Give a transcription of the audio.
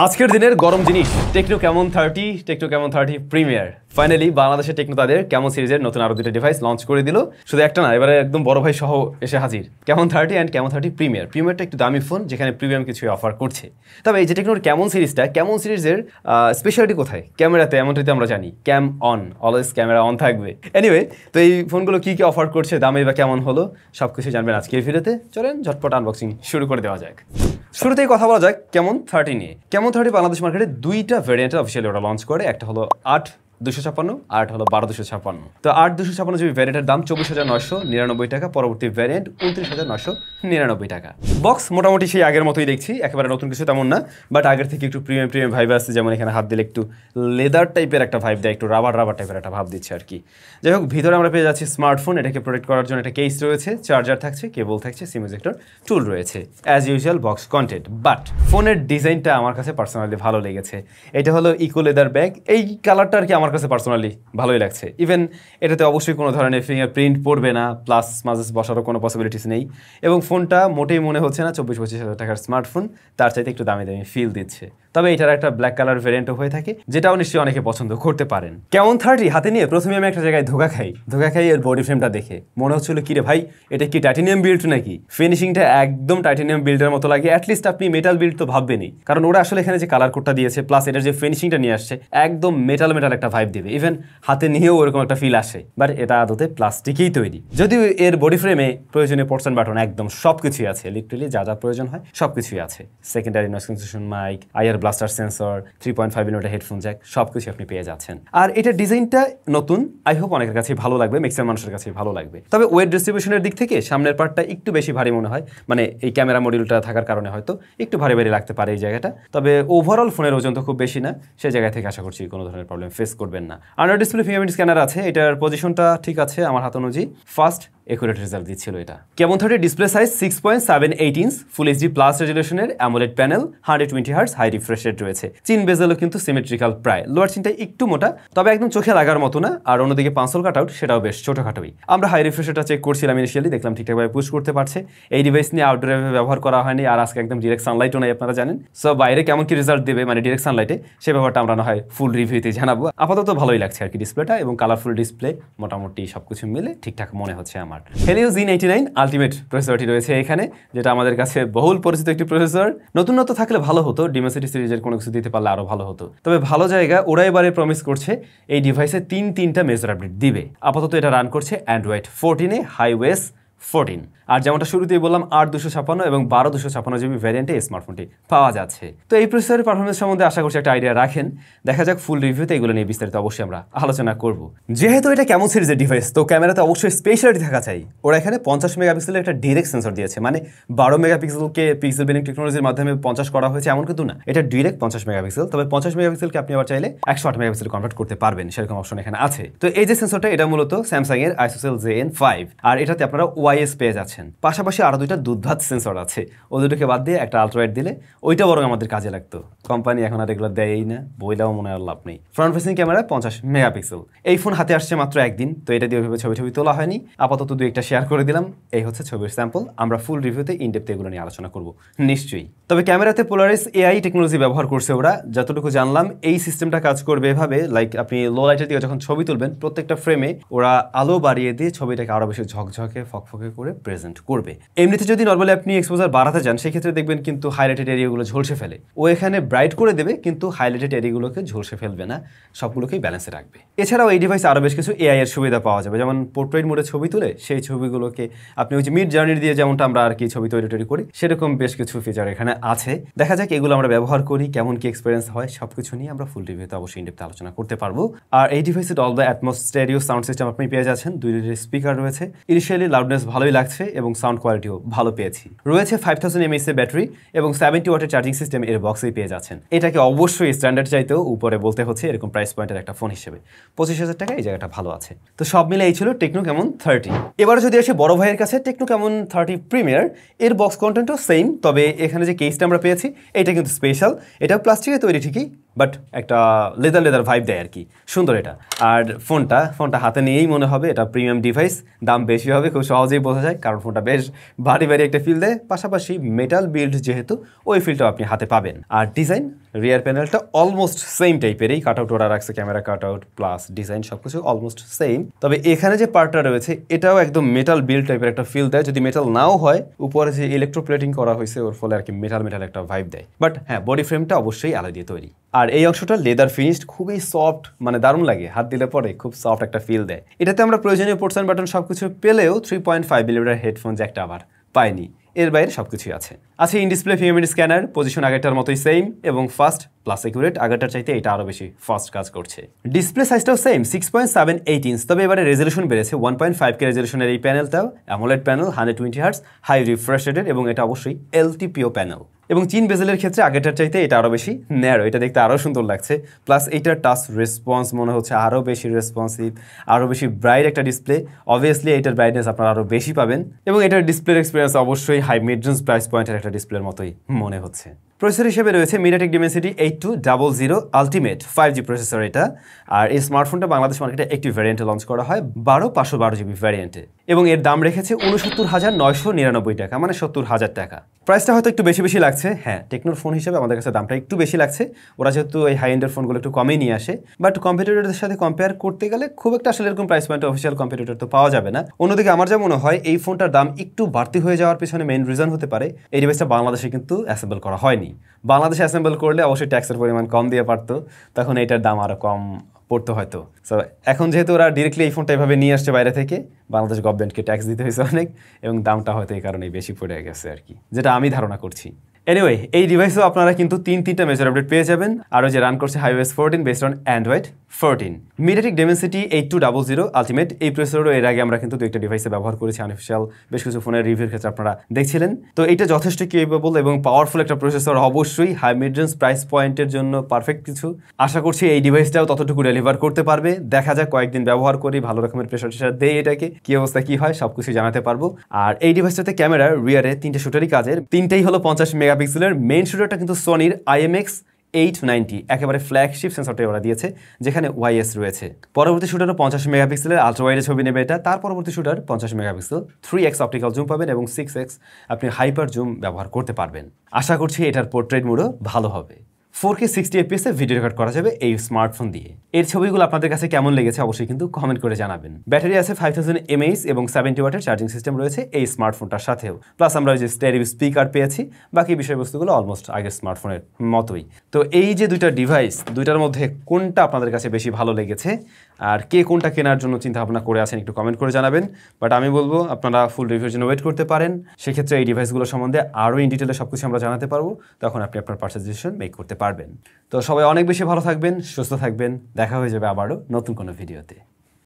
আজকের দিনের গরম জিনিস techno Camon 30 techno Camon 30 premier finally বাংলাদেশে টেকনো তাদের ক্যামন সিরিজের নতুন আরো দুটো ডিভাইস লঞ্চ করে দিল। শুধু একটা না, এবারে একদম বড় ভাই সহ এসে হাজির ক্যামন 30 অ্যান্ড ক্যামন 30 প্রিমিয়ার। প্রিমিয়ারটা একটু দামি ফোন, যেখানে প্রিমিয়াম কিছু অফার করছে। তবে এই যে টেকনোর ক্যামন সিরিজটা, ক্যামন সিরিজের স্পেশালিটি কোথায়? ক্যামেরাতে, এমনটাই আমরা জানি ক্যাম অন, অলওয়েজ ক্যামেরা অন থাকবে। এনিওয়ে, তো এই ফোনগুলো কী কী অফার করছে, দামে বা কেমন হলো, সব কিছু জানবেন আজকের ভিডিওতে। চলেন ঝটপট আনবক্সিং শুরু করে দেওয়া যাক। শুরুতেই কথা বলা যাক ক্যামন 30 নিয়ে। ক্যামন 30 বাংলাদেশ মার্কেটে দুইটা ভ্যারিয়েন্টে অফিসিয়ালি ওরা লঞ্চ করে, একটা হলো 8/256 আর একটা হলো 12/256। তো 8/256 জিবি ভ্যারিয়েন্টের দাম 24,999 টাকা, পরবর্তী ভ্যারিয়েন্ট 29,999 টাকা। বক্স মোটামুটি সেই আগের মতোই দেখছি, একেবারে নতুন কিছু তেমন না, বাট আগের থেকে একটু প্রিমিয়াম ভাইব আসছে। যেমন এখানে হাত দিলে একটু লেদার টাইপের একটা ভাইব দেয়, একটু রাবার টাইপের একটা ভাব দিচ্ছে আর কি। যাই হোক, ভিতরে আমরা পেয়ে যাচ্ছি স্মার্টফোন। এটাকে প্রোটেক্ট করার জন্য একটা কেস রয়েছে, চার্জার থাকছে, কেবল থাকছে, সিম ইজেক্টর টুল রয়েছে, as usual box content. But ফোনের ডিজাইনটা আমার কাছে পার্সোনালি ভালো লেগেছে। এটা হলো ইকো লেদার ব্যাগ, এই কালারটা আর কি আমার কাছে পার্সোনালি ভালোই লাগছে। ইভেন এটাতে অবশ্যই কোনো ধরনের ফিঙ্গারপ্রিন্ট পড়বে না, প্লাস মাঝে বসারও কোনো পসিবিলিটিস নেই। এবং ফোনটা মোটেই মনে হচ্ছে না 24-25 হাজার টাকার স্মার্টফোন, তার চাইতে একটু দামি ফিল দিচ্ছে। তবে এটার একটা ব্ল্যাক কালার ভ্যারিয়েন্টও হয়ে থাকে, যেটাও নিশ্চয়ই অনেকে পছন্দ করতে পারেন। ক্যামন 30 হাতে নিয়ে প্রথমে আমি একটা জায়গায় ধোকা খাই এর বডি ফ্রেমটা দেখে। মনে হচ্ছিল কি রে ভাই, এটা কি টাইটানিয়াম বিল্ড নাকি? ফিনিশিংটা একদম টাইটানিয়াম বিল্ডের মতো লাগে। অ্যাটলিস্ট আপনি মেটাল বিল্ড তো ভাববেনই, কারণ ওরা আসলে এখানে যে কালার কোডটা দিয়েছে, প্লাস এটার যে ফিনিশিংটা নিয়ে আসছে, একদম মেটাল একটা ভাইব দেবে। ইভেন হাতে নিয়েও ওরকম একটা ফিল আসে, বাট এটা আদতে প্লাস্টিকেই তৈরি। যদিও এর বডি ফ্রেমে প্রয়োজনীয় পোর্টস বাটন একদম সবকিছুই আছে, লিটারালি যা যা প্রয়োজন হয় সবকিছুই আছে। Secondary noise cancellation mic, IR blaster sensor, 3.5 mm headphone jack, সবকিছু আপনি পেয়ে যাচ্ছেন। আর এটার ডিজাইনটা নতুন, আই হোপ অনেকের কাছে ভালো লাগবে, ম্যাক্সিমাম মানুষের কাছে ভালো লাগবে। তবে ওয়েট ডিস্ট্রিবিউশনের দিক থেকে সামনের পার্টটা একটু বেশি ভারী মনে হয়, মানে এই ক্যামেরা মডিউলটা থাকার কারণে হয়তো একটু ভারী লাগতে পারে এই জায়গাটা। তবে ওভারঅল ফোনের ওজন তো খুব বেশি না, সেই জায়গা থেকে আশা করছি কোনো ধরনের প্রবলেম ফেস করবেন না। আন্ডার ডিসপ্লে ফিঙ্গারপ্রিন্ট স্ক্যানার আছে, এটার পজিশনটা ঠিক আছে আমার হাত অনুযায়ী, ফাস্ট একুরেট রেজাল্ট দিচ্ছিল এটা। ক্যামন 30 display size 6.78 inch, full HD plus রেজুলেশনের AMOLED panel, 120 hertz high refresh rate রয়েছে। চিন বেজেলও কিন্তু সিমেট্রিক্যাল প্রায়, লোয়ার চিনটা একটু মোটা, তবে একদম চোখে লাগার মতো না। আর অন্যদিকে পাঁচল কাট আউট, সেটাও বেশ ছোটখাটোই। আমরা হাই রিফ্রেশ রেটটা চেক করছিলাম ইনিশিয়ালি, দেখলাম ঠিকঠাকভাবে পুশ করতে পারছে। এই ডিভাইস নিয়ে আউটডোরে ব্যবহার করা হয়নি, আর আজকে একদম ডিরেক্ট সানলাইটও নেই, আপনারা জানেন। সো বাইরে কেমন কি রেজাল্ট দেবে, মানে ডিরেক্ট সানলাইটে, সে ব্যাপারটা আমরা না হয় ফুল রিভিউতে জানাবো। আপাতত ভালোই লাগছে আর কি ডিসপ্লেটা, এবং কালারফুল ডিসপ্লে, মোটামুটি সবকিছু মিলে ঠিকঠাক মনে হচ্ছে আমার। হেলিও Z99 আলটিমেট প্রসেসরটি রয়েছে এখানে, যেটা আমাদের কাছে বহুল পরিচিত একটি প্রসেসর। নতুনত্ব থাকলে ভালো হতো, ডিমেসিটি সিরিজের কোনো কিছু দিতে পারলে আরও ভালো হতো। তবে ভালো জায়গা, ওরা এবারে প্রমিস করছে এই ডিভাইসে তিনটা মেজর আপডেট দিবে। আপাতত এটা রান করছে অ্যান্ড্রয়েড 14-এ, হাইওয়েস 14। আর যেমনটা শুরুতেই বললাম, 8/256 এবং 12/256 জিবি ভ্যারিয়েন্টে এই স্মার্টফোনটি পাওয়া যাচ্ছে। তো এই প্রসেসরের পারফরমেন্স সম্বন্ধে আশা করছি একটা আইডিয়া রাখেন। দেখা যাক ফুল রিভিউতে এগুলো নিয়ে বিস্তারিত অবশ্যই আমরা আলোচনা করব। যেহেতু এটা ক্যামন সিরিজের ডিভাইস, তো ক্যামেরাতে অবশ্যই স্পেশালিটি থাকা চাই। ওরা এখানে 50 মেগাপিক্সেলের একটা ডিরেক্ট সেন্সর দিয়েছে, মানে 12 মেগাপিক্সেলকে পিক্সেল বেনিং টেকনোলজির মাধ্যমে 50 করা হয়েছে এমন কিন্তু না, এটা ডিরেক্ট 50 মেগাপিক্সেল। তবে 50 মেগাপিক্সেলকে আপনি আবার চাইলে 108 মেগাপিক্সেল কনভার্ট করতে পারবেন, সেরকম অপশন এখানে আছে। তো এই যে সেন্সরটা, এটা মূলত স্যামসাং এর ISOCELL JN5, আর এটাতে আপনারা ওয়াইএস পেয়ে যাচ্ছেন। পাশাপাশি আরো দুইটা দুধভাত সেন্সর আছে, ও দুটোকে বাদ দিয়ে একটা আলট্রাওয়াইড দিলে ওইটা বরং আমাদের কাজে লাগতো। কোম্পানি এখন আর এগুলো দেয়ই না, বইলাও মনে আর লাভ নেই। Front facing camera 50 megapixel. এই ফোন হাতে আসছে মাত্র একদিন, তো এটা দিয়ে ওইভাবে ছবি তোলা হয়নি। আপাতত দুই একটা শেয়ার করে দিলাম। এই হচ্ছে ছবির স্যাম্পল, আমরা ফুল রিভিউতে ইনডেপথ এগুলো নিয়ে আলোচনা করব নিশ্চয়ই। তবে ক্যামেরাতে পোলারিস AI টেকনোলজি ব্যবহার করছে ওরা, যতটুকু জানলাম। এই সিস্টেমটা কাজ করবে এভাবে, লাইক আপনি লো লাইটের দিকে যখন ছবি তুলবেন, প্রত্যেকটা ফ্রেমে ওরা আলো বাড়িয়ে দিয়ে ছবিটাকে আরো বেশি ঝকঝকে ফকফকে করে প্রেজেন্ট করবে। এমনিতে যদি নরমালি আপনি এক্সপোজার বাড়াতে যান, সেক্ষেত্রে দেখবেন কিন্তু হাইলাইটেড এরিয়াগুলো ঝলসে ফেলে। ও এখানে ব্রাইট করে দেবে, কিন্তু হাইলাইটেড এরিয়াগুলোকে ঝলসে ফেলবে না, সবগুলোকেই ব্যালেন্সে রাখবে। এছাড়াও এই ডিভাইসে আরও বেশ কিছু AI এর সুবিধা পাওয়া যাবে, যেমন পোর্ট্রেট মোডে ছবি তুলে সেই ছবিগুলোকে আপনি ওই যে মিড জার্নি দিয়ে যেমনটা আমরা আর কি ছবি তৈরি করি, সেরকম বেশ কিছু ফিচার এখানে আছে। দেখা যাক এগুলো আমরা ব্যবহার করি, কেমন কি এক্সপিরিয়েন্স হয়, সবকিছু নিয়ে আমরা ফুল রিভিউতে অবশ্যই ইনডেপথ আলোচনা করতে পারবো। আর এই ডিভাইসে Dolby atoms stereo sound system আপনি পেয়ে যাচ্ছেন, দুইটা স্পিকার রয়েছে। ইনিশিয়ালি লাউডনেস ভালোই লাগছে এবং সাউন্ড কোয়ালিটিও ভালো পেয়েছি। রয়েছে 5000 mAh এর ব্যাটারি এবং 70 ওয়াটের চার্জিং সিস্টেম এর বক্সেই পেয়ে যাচ্ছেন। এটাকে অবশ্যই স্ট্যান্ডার্ড চাইতেও উপরে বলতে হচ্ছে, এরকম প্রাইস পয়েন্টের একটা ফোন হিসেবে 25,000 টাকা এই জায়গাটা ভালো আছে। তো সব মিলে এই ছিল টেকনো ক্যামন 30। এবার যদি আসে বড় ভাইয়ের কাছে, টেকনো ক্যামন 30 প্রিমিয়ার, এর বক্স কন্টেন্টও সেম, তবে এখানে যে কেসটা আমরা পেয়েছি এটা কিন্তু স্পেশাল। এটাও প্লাস্টিকের তৈরি ঠিকই, বাট একটা লেদার ভাইব দেয় আর কি, সুন্দর এটা। আর ফোনটা হাতে নিয়েই মনে হবে এটা প্রিমিয়াম ডিভাইস, দাম বেশি হবে খুব সহজেই বোঝা যায়, কারণ ফোনটা বেশ ভারী একটা ফিল দেয়, পাশাপাশি মেটাল বিল্ড যেহেতু ওই ফিলটাও আপনি হাতে পাবেন। আর ডিজাইন, রিয়ার প্যানেলটা অলমোস্ট সেম টাইপেরই, কাটআউট ওরা রাখছে, ক্যামেরা কাটআউট প্লাস ডিজাইন সবকিছু অলমোস্ট সেম। তবে এখানে যে পার্টটা রয়েছে এটাও একদম মেটাল বিল্ড টাইপের একটা ফিল দেয়, যদি মেটাল নাও হয় উপরে যে ইলেকট্রোপ্লেটিং করা হয়েছে ওর ফলে আর কি মেটাল একটা ভাইব দেয়। বাট হ্যাঁ, বডি ফ্রেমটা অবশ্যই আলাদা দিয়ে তৈরি। আর এই অংশটা লেদার ফিনিশড, খুবই সফট, মানে দারুণ লাগে, হাত দিলে পরে খুব সফট একটা ফিল দেয়। এটাতে আমরা প্রয়োজনীয় পোর্টস অ্যান্ড বাটন সবকিছু পেলেও 3.5 মিলিমিটার হেডফোন জ্যাকটা আবার পাইনি, এর বাইরে সবকিছুই আছে। In display fingerprint scanner, position আগেরটার মতোই সেম এবং ফাস্ট প্লাস একুরেট, আগেরটার চাইতে এটা আরও বেশি ফাস্ট কাজ করছে। ডিসপ্লে সাইজটাও সেম 6.78 ইঞ্চ, তবে এবারে রেজলিউশন বেড়েছে 1.5K রেজলিউশনের এই প্যানেলটাও AMOLED panel, 120 hertz high refresh rated এবং এটা অবশ্যই এলটিপিও প্যানেল। এবং চিন বেজেলের ক্ষেত্রে আগেরটার চাইতে এটা আরও বেশি ন্যারো, এটা দেখতে আরও সুন্দর লাগছে। প্লাস এইটার টাচ রেসপন্স মনে হচ্ছে আরও বেশি রেসপন্সিভ, আরও বেশি ব্রাইট একটা ডিসপ্লে। অবভিয়াসলি এটার ব্রাইটনেস আপনারা আরও বেশি পাবেন এবং এটার ডিসপ্লের এক্সপিরিয়েন্স অবশ্যই হাই মিড রেঞ্জ প্রাইস পয়েন্টের একটা ডিসপ্লের মতোই মনে হচ্ছে। প্রসেসর হিসেবে রয়েছে MediaTek Dimensity 8200 ultimate 5G processor এটা। আর এই স্মার্টফোনটা বাংলাদেশ মার্কেটে একটি ভ্যারিয়েন্টে লঞ্চ করা হয়, 512GB ভ্যারিয়েন্টে, এবং এর দাম রেখেছে 69,999 টাকা, মানে 70,000 টাকা। প্রাইসটা হয়তো একটু বেশি লাগছে, হ্যাঁ টেকনোর ফোন হিসেবে আমাদের কাছে দামটা একটু বেশি লাগছে, ওরা যেহেতু এই হাই এন্ডের ফোনগুলো একটু কমেই নিয়ে আসে। বাট কম্পিটিটরদের সাথে কম্পেয়ার করতে গেলে খুব একটা আসলে এরকম প্রাইস পয়েন্টে অফিসিয়াল কম্পিটিটর তো পাওয়া যাবে না। অন্যদিকে আমার যা মনে হয় এই ফোনটার দাম একটু বাড়তি হয়ে যাওয়ার পেছনে মেইন রিজন হতে পারে এই ডিভাইসটা বাংলাদেশে কিন্তু অ্যাসেম্বল করা হয়নি। বাংলাদেশে অ্যাসেম্বল করলে অবশ্যই ট্যাক্সের পরিমাণ কম দিয়ে পারতো, তখন এইটার দাম আরও কম পড়তো হয়তো। সো এখন যেহেতু ওরা ডিরেক্টলি এই ফোনটা এভাবে নিয়ে আসছে বাইরে থেকে, বাংলাদেশ গভর্নমেন্টকে ট্যাক্স দিতে হয়েছে অনেক, এবং দামটা হয়তো এই কারণেই বেশি পড়ে গেছে আর কি, যেটা আমি ধারণা করছি। এনিওয়ে, এই ডিভাইসেও আপনারা কিন্তু তিনটা মেজর আপডেট পেয়ে যাবেন, আরও যে রান করছে iOS 14 based on Android 14। MediaTek Dimensity 8200 ultimate, এই প্রসেসরও এর আগে আমরা কিন্তু দুইটা ডিভাইসে ব্যবহার করেছি, আনঅফিশিয়াল বেশ কিছু ফোনের রিভিউর ক্ষেত্রে আপনারা দেখছিলেন। তো এটা যথেষ্ট কেপেবল এবং পাওয়ারফুল একটা প্রসেসর, অবশ্যই হাই মিড রেঞ্জ প্রাইস পয়েন্টের জন্য পারফেক্ট কিছু। আশা করছি এই ডিভাইসটাও ততটুকু ডেলিভার করতে পারবে। দেখা যাক, কয়েকদিন ব্যবহার করি, ভালো রকমের প্রেসার দেই এটাকে, কি অবস্থা কি হয় সবকিছু জানাতে পারবো। আর এই ডিভাইসটাতে ক্যামেরার রিয়ারে 3টে শুটারই কাজের, 3টেই হলো 50 মেগাপিক্সেলের। মেইন শুটারটা কিন্তু সোনির IMX890, একেবারে ফ্ল্যাগশিপ সেন্সরটা ওরা দিয়েছে, যেখানে ওয়াইএস রয়েছে। পরবর্তী শুটারও 50 মেগাপিক্সেলের আলট্রা ওয়াইডে ছবি নেবে এটা। তার পরবর্তী shooter 50 megapixel 3x optical zoom পাবেন এবং 6x আপনি হাইপার জুম ব্যবহার করতে পারবেন। আশা করছি এটার পোর্ট্রেট মোডও ভালো হবে। 4K 60 FPS ভিডিও রেকর্ড করা যাবে এই স্মার্টফোন দিয়ে। এর ছবিগুলো আপনাদের কাছে কেমন লেগেছে অবশ্যই কিন্তু কমেন্ট করে জানাবেন। ব্যাটারি আছে 5000 mAh এবং 70 ওয়াটের চার্জিং সিস্টেম রয়েছে এই স্মার্টফোনটার সাথেও। প্লাস আমরা যে স্টেরিও স্পিকার পেয়েছি, বাকি বিষয়বস্তুগুলো অলমোস্ট আগের স্মার্টফোনের মতোই। তো এই যে দুইটা ডিভাইস, দুইটার মধ্যে কোনটা আপনাদের কাছে বেশি ভালো লেগেছে আর কে কোনটা কেনার জন্য চিন্তা ভাবনা করে আছেন একটু কমেন্ট করে জানাবেন। বাট আমি বলবো আপনারা ফুল রিভিউর জন্য ওয়েট করতে পারেন, সেক্ষেত্রে এই ডিভাইসগুলো সম্বন্ধে আরও ইন ডিটেলে সবকিছু আমরা জানাতে পারবো, তখন আপনি আপনার পারচেজ ডিসিশন মেক করতে পারবেন। তো সবাই অনেক বেশি ভালো থাকবেন, সুস্থ থাকবেন, দেখা হয়ে যাবে আবারও নতুন কোনো ভিডিওতে।